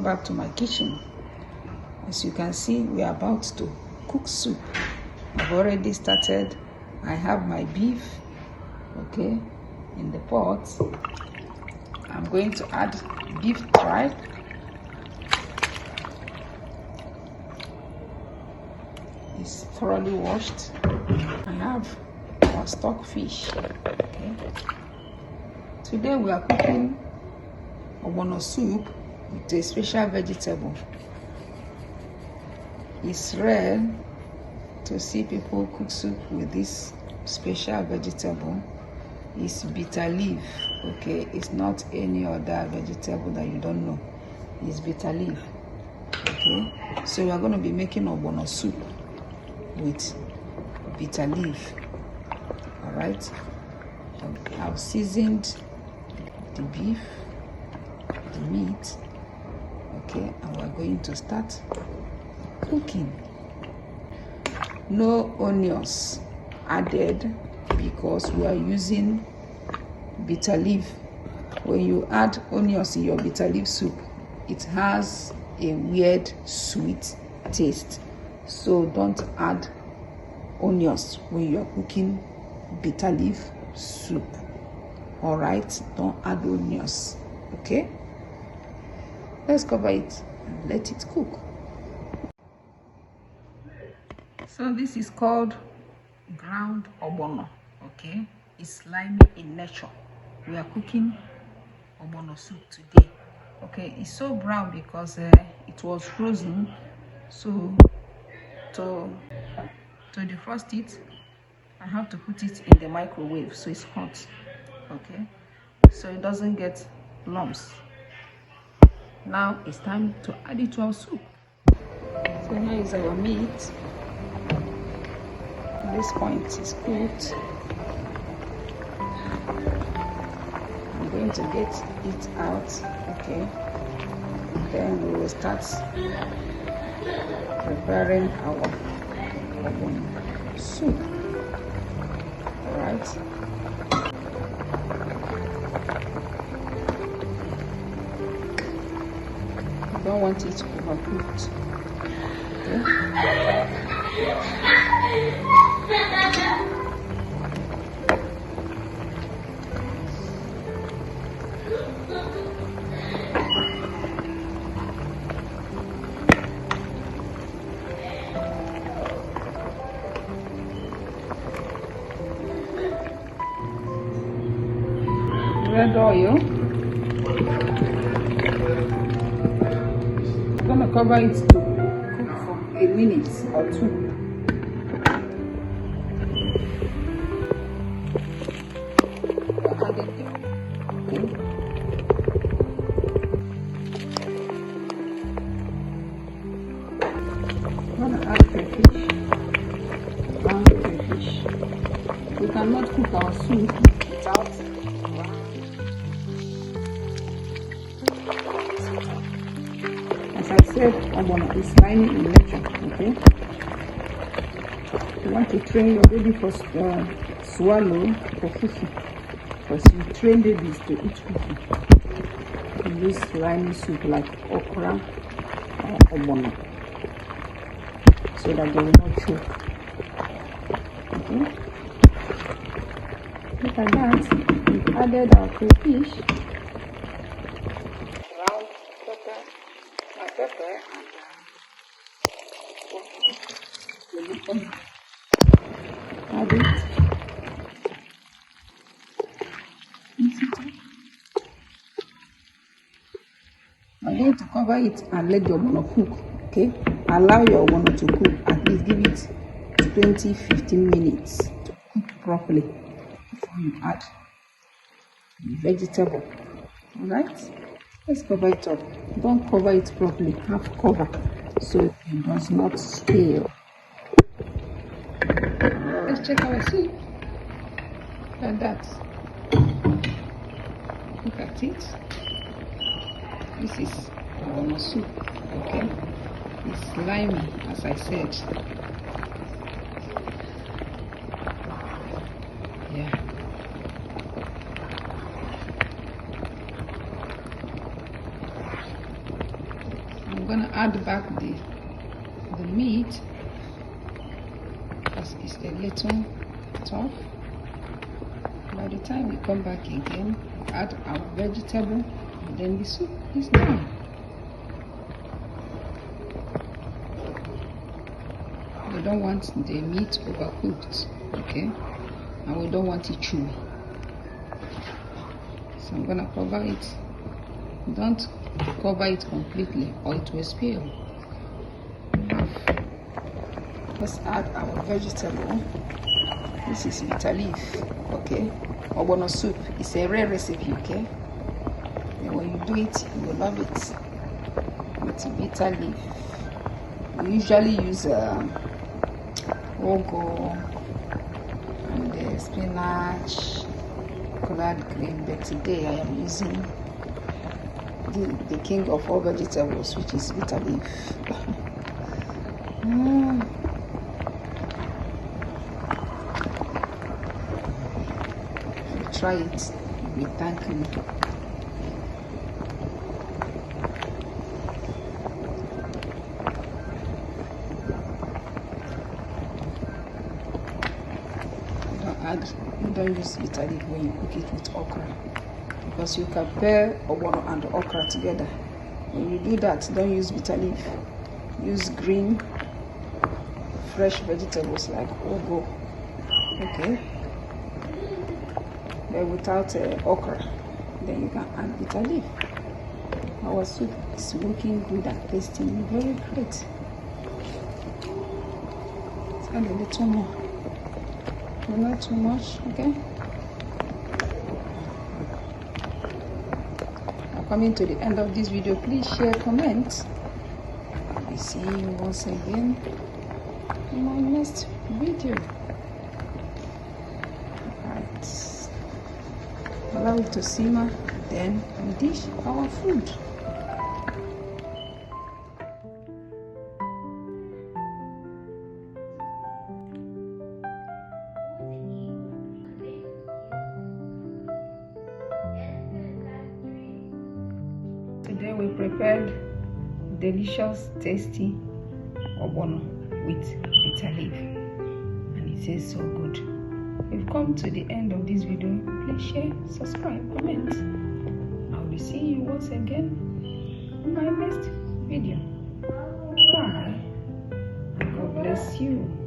back to my kitchen. As you can see, we are about to cook soup. I've already started. I have my beef, okay, in the pot. I'm going to add beef tripe. It's thoroughly washed. I have our stock fish. Okay. Today we are cooking ogbono soup with a special vegetable. It's rare to see people cook soup with this special vegetable. It's bitter leaf. Okay, it's not any other vegetable that you don't know. It's bitter leaf. Okay, so we are going to be making ogbono soup with bitter leaf. All right, I've seasoned the beef, the meat. Okay, and we're going to start cooking. No onions added because we are using bitter leaf. When you add onions in your bitter leaf soup, it has a weird sweet taste. So don't add onions when you are cooking bitter leaf soup. All right, don't add onions. Okay, let's cover it and let it cook. So this is called ground ogbono. Okay, it's slimy in nature. We are cooking ogbono soup today. Okay, it's so brown because it was frozen. So to defrost it, I have to put it in the microwave so it's hot. Okay, so it doesn't get lumps. Now it's time to add it to our soup. So here is our meat. At this point it's cooked. I'm going to get it out. Okay, then we will start preparing our ogbono soup. All right. You don't want it overcooked. Okay. Red oil. I'm gonna cover it to cook for a minute or two. I'm gonna add crayfish. Crayfish. We cannot cook our soup without. As I said, ogbono is slimy in nature. Okay, you want to train your baby for swallow for fufu, because you train babies to eat fufu. You use slimy soup like okra or ogbono so that they will not choke. Okay, look at that. We've added our crayfish, ground pepper, and add it. I'm going to cover it and let the ogbono cook. Okay, allow your ogbono to cook. At least give it 20-15 minutes to cook properly before you add the vegetable. All right, let's cover it up. Don't cover it properly, half cover, so it does not stale. Let's check our soup. Look at that. Look at it. This is ogbono soup. Okay, it's slimy, as I said. Yeah. add back the meat because it's a little tough. By the time we come back again, add our vegetable, and then the soup is done. We don't want the meat overcooked, okay? And we don't want it chewy. So I'm gonna cover it. Don't cover it completely or it will spill. Let's add our vegetable. This is bitter leaf, okay? Ogbono soup. It's a rare recipe, okay? And when you do it, you will love it. With bitter leaf. We usually use ugu and spinach, collard green, but today I am using the king of all vegetables, which is bitter leaf. Try it, we thank you. You don't use bitter leaf when you cook it with okra, because you can pair ogbono and okra together. When you do that, don't use bitter leaf. Use green, fresh vegetables like ugu, okay? But without okra, then you can add bitter leaf. Our soup is looking good and tasting very great. Let's add a little more, but not too much, okay? I'm coming to the end of this video. Please share, comment. I'll see you once again in my next video. Alright, allow it to simmer, then we dish our food. Today we prepared delicious, tasty ogbono with bitter leaf, and it tastes so good. We've come to the end of this video. Please share, subscribe, comment. I will see you once again in my next video. Bye. God bless you.